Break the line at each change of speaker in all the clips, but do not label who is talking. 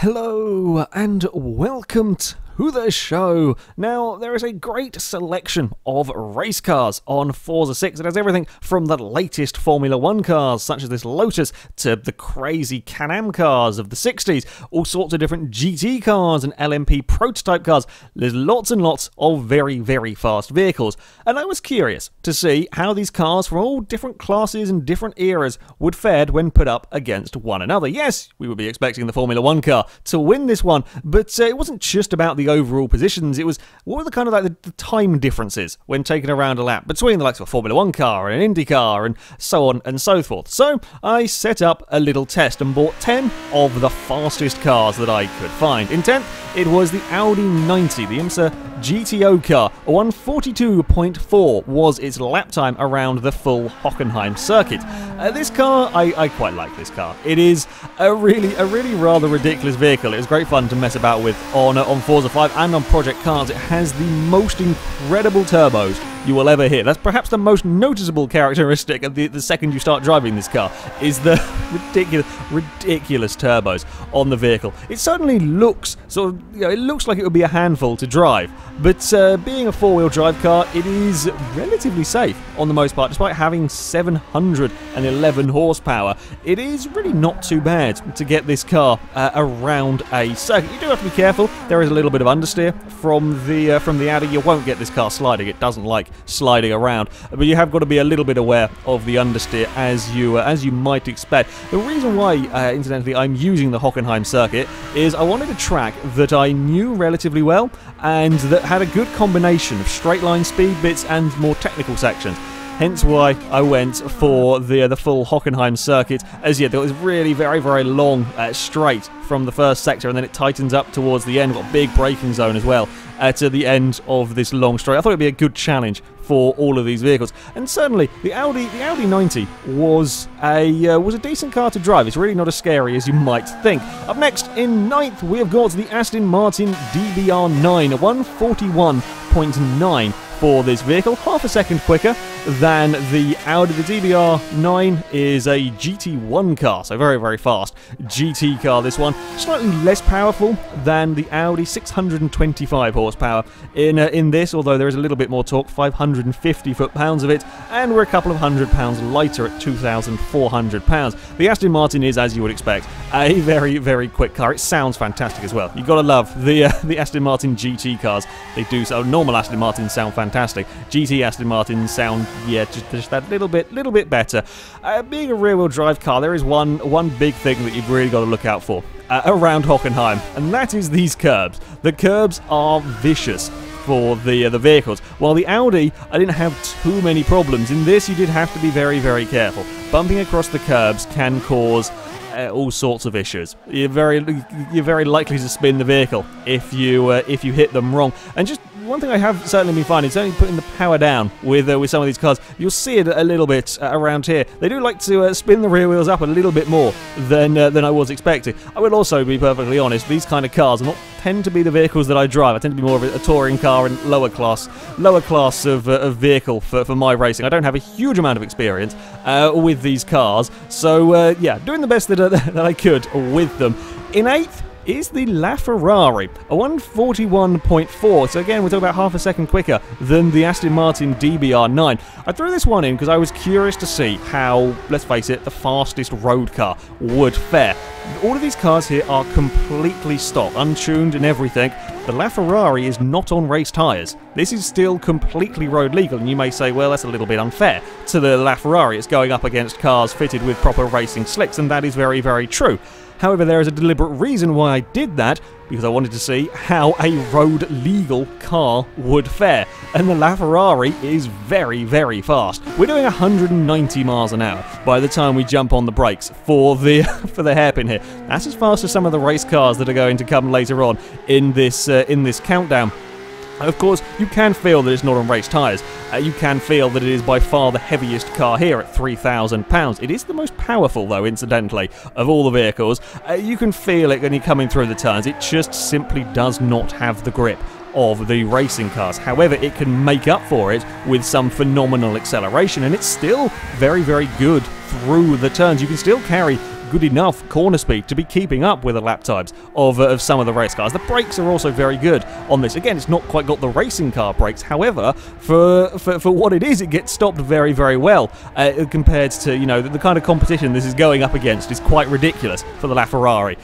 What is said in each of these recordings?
Hello and welcome to the show. Now, there is a great selection of race cars on Forza 6. It has everything from the latest Formula 1 cars, such as this Lotus, to the crazy Can-Am cars of the 60s, all sorts of different GT cars and LMP prototype cars. There's lots and lots of very, very fast vehicles. And I was curious to see how these cars from all different classes and different eras would fare when put up against one another. Yes, we would be expecting the Formula 1 car to win this one, but it wasn't just about the overall positions. It was what were the kind of like the time differences when taken around a lap between the likes of a Formula 1 car and an Indy car and so on and so forth. So I set up a little test and bought 10 of the fastest cars that I could find. In 10th, it was the Audi 90, the IMSA GTO car. 142.4 was its lap time around the full Hockenheim circuit. This car, I quite like this car. It is a really rather ridiculous vehicle. It was great fun to mess about with on Forza 5 and on Project Cars. It has the most incredible turbos you will ever hear. That's perhaps the most noticeable characteristic of the second you start driving this car, is the ridiculous turbos on the vehicle. It certainly looks sort of, it looks like it would be a handful to drive, but being a four-wheel drive car, it is relatively safe on the most part. Despite having 711 horsepower, it is really not too bad to get this car around a circuit. You do have to be careful. There is a little bit of understeer from the Audi. You won't get this car sliding. It doesn't like sliding around, but you have got to be a little bit aware of the understeer as you might expect. The reason why, incidentally, I'm using the Hockenheim circuit is I wanted a track that I knew relatively well and that had a good combination of straight line speed bits and more technical sections. Hence why I went for the full Hockenheim circuit, as it was really very long straight from the first sector, and then it tightens up towards the end. We've got a big braking zone as well at the end of this long straight. I thought it'd be a good challenge for all of these vehicles, and certainly the Audi 90 was a decent car to drive. It's really not as scary as you might think. Up next in 9th, we have got the Aston Martin DBR9, 141.9 for this vehicle, half a second quicker than the Audi. The DBR9 is a GT1 car, so very fast GT car. This one slightly less powerful than the Audi, 625 horsepower in this, although there is a little bit more torque, 550 foot-pounds of it, and we're a couple of £100 lighter at 2,400 pounds. The Aston Martin is, as you would expect, a very quick car. It sounds fantastic as well. You've got to love the Aston Martin GT cars. They do so. Normal Aston Martins sound fantastic. GT Aston Martins sound, just that little bit better. Being a rear-wheel drive car, there is one big thing that you've really got to look out for around Hockenheim, and that is these curbs. The curbs are vicious for the vehicles. While the Audi, I didn't have too many problems. In this, you did have to be very careful. Bumping across the curbs can cause all sorts of issues. You're very likely to spin the vehicle if you hit them wrong. And just one thing I have certainly been finding is only putting the power down with some of these cars. You'll see it a little bit around here. They do like to spin the rear wheels up a little bit more than I was expecting. I will also be perfectly honest, these kind of cars not tend to be the vehicles that I drive. I tend to be more of a touring car and lower class of vehicle for my racing. I don't have a huge amount of experience with these cars, so yeah, doing the best that I could with them. In 8th is the LaFerrari, a 141.4, so again we're talking about half a second quicker than the Aston Martin DBR9. I threw this one in because I was curious to see how, let's face it, the fastest road car would fare. All of these cars here are completely stock, untuned and everything. The LaFerrari is not on race tyres. This is still completely road legal, and you may say, well, that's a little bit unfair to the LaFerrari. It's going up against cars fitted with proper racing slicks, and that is very true. However, there is a deliberate reason why I did that, because I wanted to see how a road-legal car would fare. And the LaFerrari is very fast. We're doing 190 miles an hour by the time we jump on the brakes for the hairpin here. That's as fast as some of the race cars that are going to come later on in this countdown. Of course, you can feel that it's not on race tyres. You can feel that it is by far the heaviest car here at 3,000 pounds. It is the most powerful, though, incidentally, of all the vehicles. You can feel it when you're coming through the turns. It just simply does not have the grip of the racing cars. However, it can make up for it with some phenomenal acceleration, and it's still very good through the turns. You can still carry good enough corner speed to be keeping up with the lap times of some of the race cars. The brakes are also very good on this. Again, it's not quite got the racing car brakes. However, for what it is, it gets stopped very, very well compared to, you know, the kind of competition this is going up against is quite ridiculous for the LaFerrari.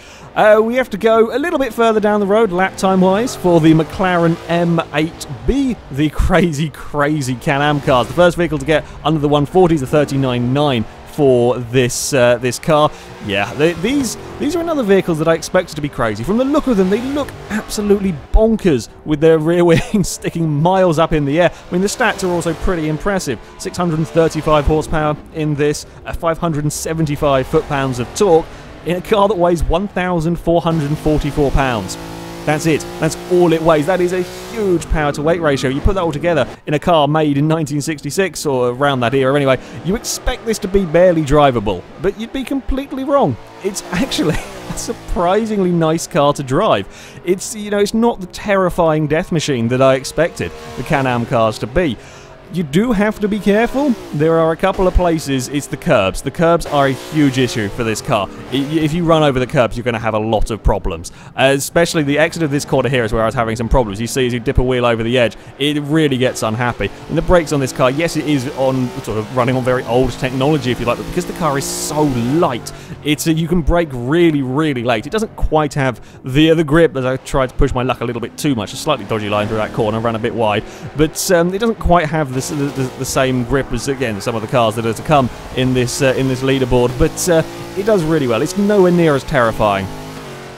We have to go a little bit further down the road, lap time-wise, for the McLaren M8B, the crazy, crazy Can-Am cars. The first vehicle to get under the 140 is the 39.9 for this car. Yeah, these are another vehicles that I expected to be crazy. From the look of them, they look absolutely bonkers with their rear wings sticking miles up in the air. I mean, the stats are also pretty impressive. 635 horsepower in this, 575 foot-pounds of torque, in a car that weighs 1,444 pounds. That's it. That's all it weighs. That is a huge power-to-weight ratio. You put that all together in a car made in 1966, or around that era anyway, you expect this to be barely drivable, but you'd be completely wrong. It's actually a surprisingly nice car to drive. It's, you know, it's not the terrifying death machine that I expected the Can-Am cars to be. You do have to be careful. There are a couple of places, it's the curbs. The curbs are a huge issue for this car. If you run over the curbs, you're going to have a lot of problems. Especially the exit of this corner here is where I was having some problems. You see as you dip a wheel over the edge, it really gets unhappy. And the brakes on this car, yes, it is on sort of running on very old technology, if you like, but because the car is so light, you can brake really, really late. It doesn't quite have the grip, as I tried to push my luck a little bit too much. A slightly dodgy line through that corner, ran a bit wide, but it doesn't quite have the same grip as, again, some of the cars that are to come in this leaderboard, but it does really well. It's nowhere near as terrifying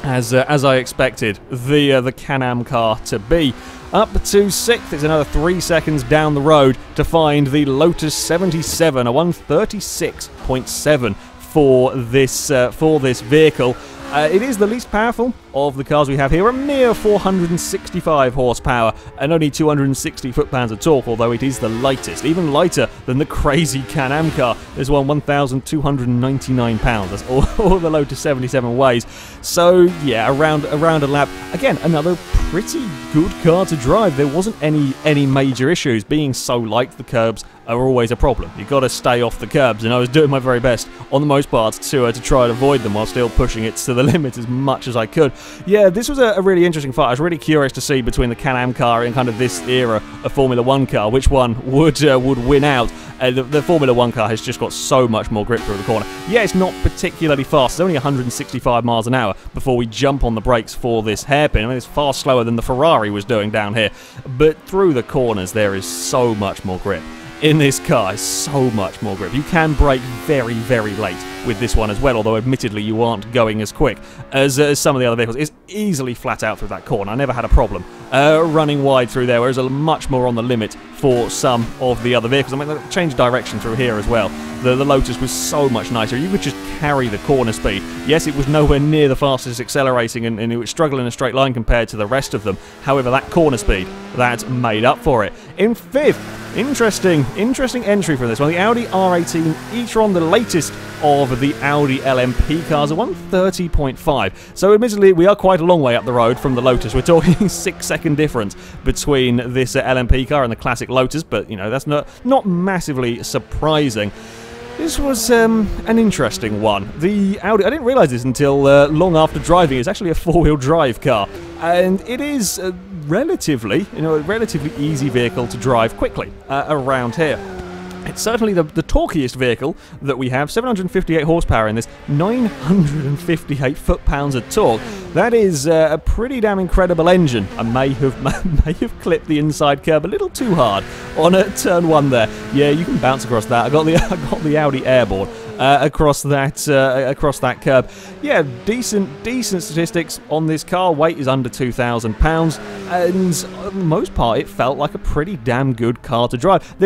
as I expected the Can-Am car to be. Up to 6th, it's another 3 seconds down the road to find the Lotus 77, a 136.7 for this vehicle. It is the least powerful of the cars we have here, a mere 465 horsepower and only 260 foot-pounds of torque, although it is the lightest, even lighter than the crazy Can-Am car. This one, 1,299 pounds. That's all the Lotus 77 weighs. So yeah, around a lap. Again, another pretty good car to drive. There wasn't any major issues. Being so light, the curbs are always a problem. You've got to stay off the curbs, and I was doing my very best on the most part to try and avoid them while still pushing it to the limit as much as I could. Yeah, this was a really interesting fight. I was really curious to see between the Can-Am car and kind of this era of Formula 1 car, which one would win out. The Formula 1 car has just got so much more grip through the corner. Yeah, it's not particularly fast. It's only 165 miles an hour before we jump on the brakes for this hairpin. I mean, it's far slower than the Ferrari was doing down here. But through the corners, there is so much more grip. In this car is so much more grip. You can brake very, very late with this one as well, although admittedly you aren't going as quick as some of the other vehicles. It's easily flat out through that corner. I never had a problem running wide through there, whereas much more on the limit for some of the other vehicles. I mean, they changed direction through here as well. The Lotus was so much nicer. You could just carry the corner speed. Yes, it was nowhere near the fastest accelerating, and it would struggle in a straight line compared to the rest of them. However, that corner speed, that made up for it. In 5th, interesting entry for this one. The Audi R18 e-tron, the latest of the Audi LMP cars, a 130.5. So admittedly, we are quite a long way up the road from the Lotus. We're talking 6-second difference between this LMP car and the classic Lotus, but you know, that's not massively surprising. This was an interesting one. The Audi, I didn't realise this until long after driving. It's actually a 4-wheel drive car, and it is a relatively easy vehicle to drive quickly around here. It's certainly the torquiest vehicle that we have. 758 horsepower in this, 958 foot-pounds of torque. That is a pretty damn incredible engine. I may have clipped the inside curb a little too hard on turn 1 there. Yeah, you can bounce across that. I got the Audi airboard across that curb. Yeah, decent statistics on this car. Weight is under 2,000 pounds, and for the most part, it felt like a pretty damn good car to drive. I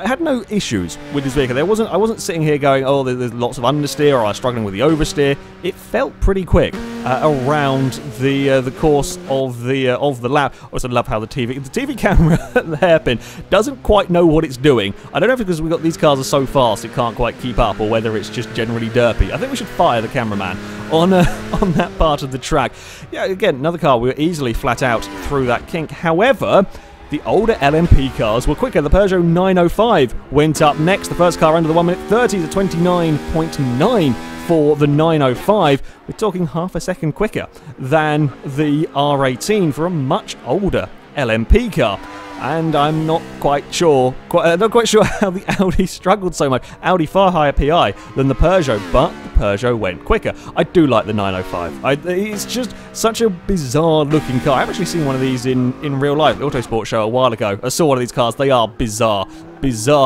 had no issues with this vehicle. I wasn't sitting here going, oh, there's lots of understeer, or I was struggling with the oversteer. It felt pretty quick around the course of the lap. I also love how the TV camera at the hairpin doesn't quite know what it's doing. I don't know if it's because these cars are so fast it can't quite keep up, or whether it's just generally derpy. I think we should fire the cameraman on that part of the track. Yeah, again, another car we were easily flat out through that kink. However, the older LMP cars were quicker. The Peugeot 905 went up next. The first car under the 1 minute 30 to 29.9 for the 905, we're talking half a second quicker than the R18 for a much older LMP car. And I'm not quite sure how the Audi struggled so much. Audi far higher PI than the Peugeot, but the Peugeot went quicker. I do like the 905. It's just such a bizarre looking car. I've actually seen one of these in real life, the Autosport show a while ago. I saw one of these cars. They are bizarre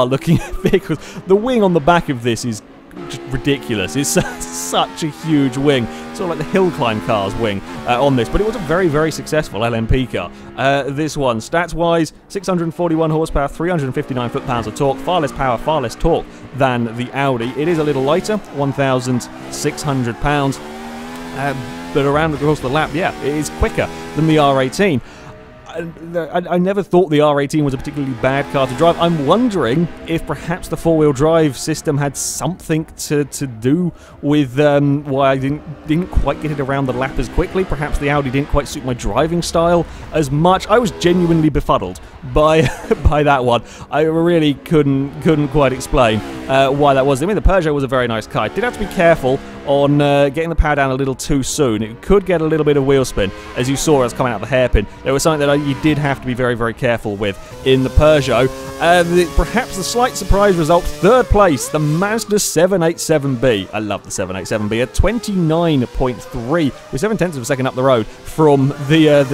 looking vehicles. The wing on the back of this is just ridiculous. It's such a huge wing. Sort of like the hill climb car's wing on this, but it was a very, very successful LMP car. This one, stats-wise, 641 horsepower, 359 foot-pounds of torque, far less power, far less torque than the Audi. It is a little lighter, 1,600 pounds, but around the course of the lap, yeah, it is quicker than the R18. I never thought the R18 was a particularly bad car to drive. I'm wondering if perhaps the four-wheel drive system had something to do with why I didn't quite get it around the lap as quickly. Perhaps the Audi didn't quite suit my driving style as much. I was genuinely befuddled by that one. I really couldn't quite explain why that was. I mean, the Peugeot was a very nice car. I did have to be careful on getting the power down a little too soon. It could get a little bit of wheel spin, as you saw as coming out of the hairpin. There was something that you did have to be very, very careful with in the Peugeot. Perhaps the slight surprise result, third place, the Mazda 787B. I love the 787B at 29.3, with 7/10 of a second up the road from the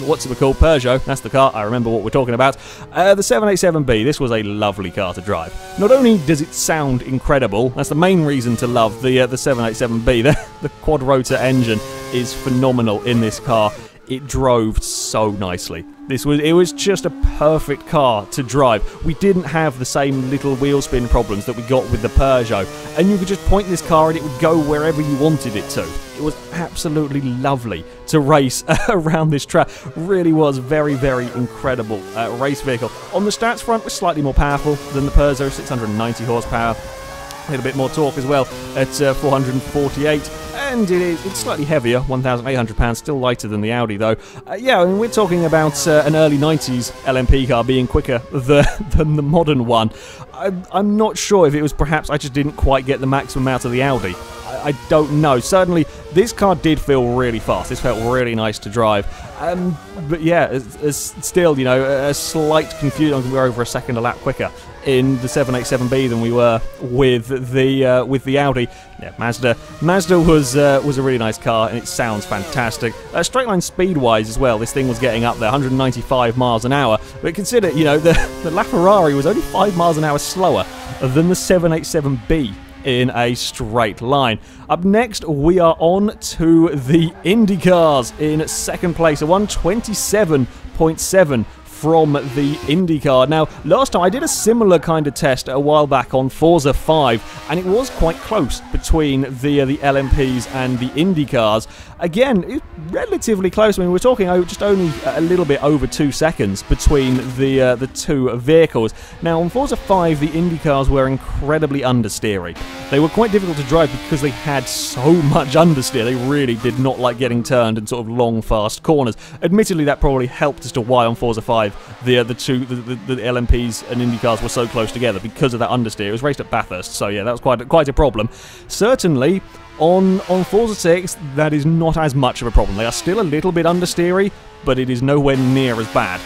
what's it called, Peugeot. That's the car. I remember what we're talking about. The 787B. This was a lovely car to drive. Not only does it sound incredible, that's the main reason to love the 787B. The quad rotor engine is phenomenal in this car. It drove so nicely. It was just a perfect car to drive. We didn't have the same little wheel spin problems that we got with the Peugeot, and you could just point this car and it would go wherever you wanted it to. It was absolutely lovely to race around this track. Really was very, very incredible race vehicle. On the stats front, we're slightly more powerful than the Peugeot, 690 horsepower. A little bit more torque as well at 448, and it's slightly heavier, 1,800 pounds, still lighter than the Audi though. Yeah, I mean, we're talking about an early 90s LMP car being quicker than the modern one. I'm not sure if it was perhaps I just didn't quite get the maximum out of the Audi. I don't know. Certainly, this car did feel really fast. This felt really nice to drive. But yeah, it's still, you know, a slight confusion. We're over a second a lap quicker in the 787B than we were with the Audi. Yeah, Mazda was a really nice car, and it sounds fantastic. Straight line speed-wise as well, this thing was getting up there, 195 miles an hour. But consider, you know, the LaFerrari was only 5 miles an hour slower than the 787B in a straight line. Up next, we are on to the Indy cars in second place, a 127.7 from the IndyCar. Now, last time I did a similar kind of test a while back on Forza 5, and it was quite close between the LMPs and the IndyCars. Again, it's relatively close. I mean, we're talking just only a little bit over 2 seconds between the two vehicles. Now, on Forza 5, the IndyCars were incredibly understeery. They were quite difficult to drive because they had so much understeer. They really did not like getting turned in sort of long, fast corners. Admittedly, that probably helped as to why on Forza 5 the LMPs and IndyCars were so close together, because of that understeer. It was raced at Bathurst, so yeah, that was quite a problem. Certainly, on Forza 6, that is not as much of a problem. They are still a little bit understeery, but it is nowhere near as bad.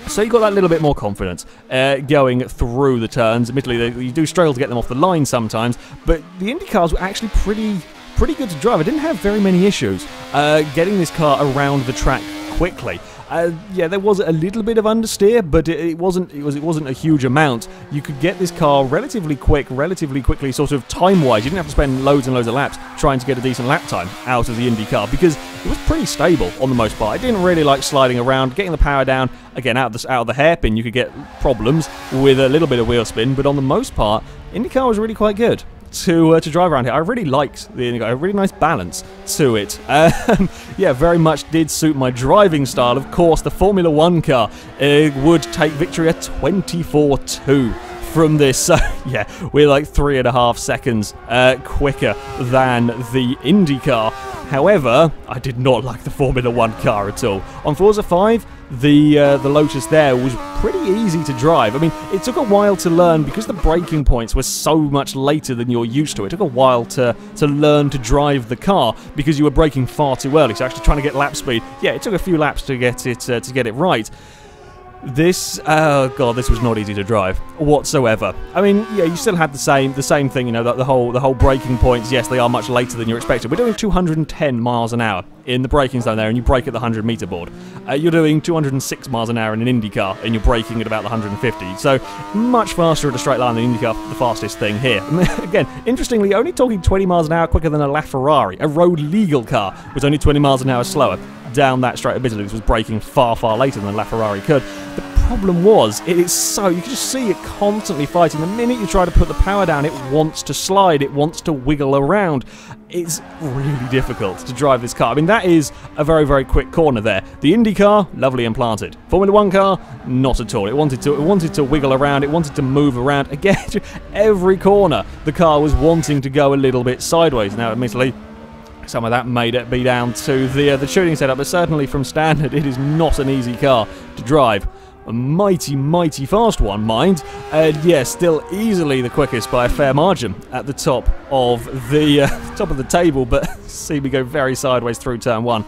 So you got that little bit more confidence going through the turns. Admittedly, you do struggle to get them off the line sometimes, but the IndyCars were actually pretty good to drive. I didn't have very many issues getting this car around the track quickly. Yeah, there was a little bit of understeer, but it wasn't a huge amount. You could get this car relatively quickly, sort of time-wise. You didn't have to spend loads and loads of laps trying to get a decent lap time out of the Indy car, because it was pretty stable on the most part. I didn't really like sliding around, getting the power down. Again, out of the hairpin, you could get problems with a little bit of wheel spin, but on the most part, IndyCar was really quite good to drive around here. I really liked the IndyCar, a really nice balance to it. Yeah, very much did suit my driving style. Of course, the Formula 1 car would take victory at 24-2 from this. So, yeah, we're like 3.5 seconds quicker than the Indy car. However, I did not like the Formula 1 car at all. On Forza 5, the Lotus there was pretty easy to drive. I mean, it took a while to learn because the braking points were so much later than you're used to. It took a while to learn to drive the car because you were braking far too early. So actually trying to get lap speed, yeah, it took a few laps to get it right. This, oh god, this was not easy to drive whatsoever. I mean, yeah, you still had the same thing, you know, the whole braking points. Yes, they are much later than you're expected. We're doing 210 miles an hour in the braking zone there, and you brake at the 100-meter board. You're doing 206 miles an hour in an Indy car, and you're braking at about the 150. So much faster at a straight line than Indy car, the fastest thing here. Again, interestingly, only talking 20 miles an hour quicker than a LaFerrari. A road legal car was only 20 miles an hour slower down that straight. Admittedly, this was braking far, far later than LaFerrari could. The problem was, you can just see it constantly fighting. The minute you try to put the power down, it wants to slide, it wants to wiggle around. It's really difficult to drive this car. I mean, that is a very, very quick corner there. The Indy car, lovely and planted. Formula 1 car, not at all. It wanted to wiggle around, it wanted to move around. Again, every corner, the car was wanting to go a little bit sideways. Now, admittedly, some of that may be down to the tuning setup, but certainly from standard, it is not an easy car to drive. A mighty, mighty fast one, mind. And yes, still easily the quickest by a fair margin at the top of the table, but see me go very sideways through turn 1.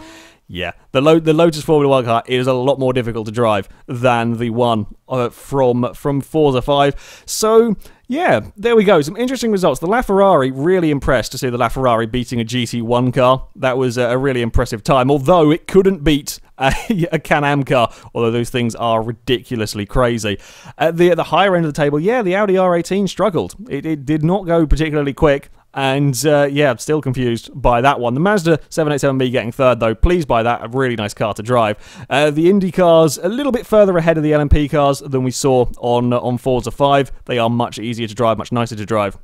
Yeah, the Lotus Formula 1 car is a lot more difficult to drive than the one from Forza 5. So, yeah, there we go. Some interesting results. The LaFerrari, really impressed to see the LaFerrari beating a GT1 car. That was a really impressive time, although it couldn't beat a Can-Am car, although those things are ridiculously crazy. At the higher end of the table, yeah, the Audi R18 struggled. It did not go particularly quick. And, yeah, I'm still confused by that one. The Mazda 787B getting third, though. Pleased by that. A really nice car to drive. The Indy cars, a little bit further ahead of the LMP cars than we saw on Forza 5. They are much easier to drive, much nicer to drive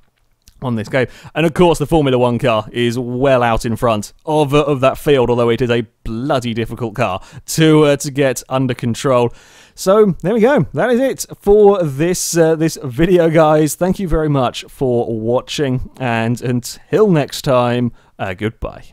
on this game. And, of course, the Formula 1 car is well out in front of that field, although it is a bloody difficult car to get under control. So, there we go. That is it for this video, guys. Thank you very much for watching, and until next time, goodbye.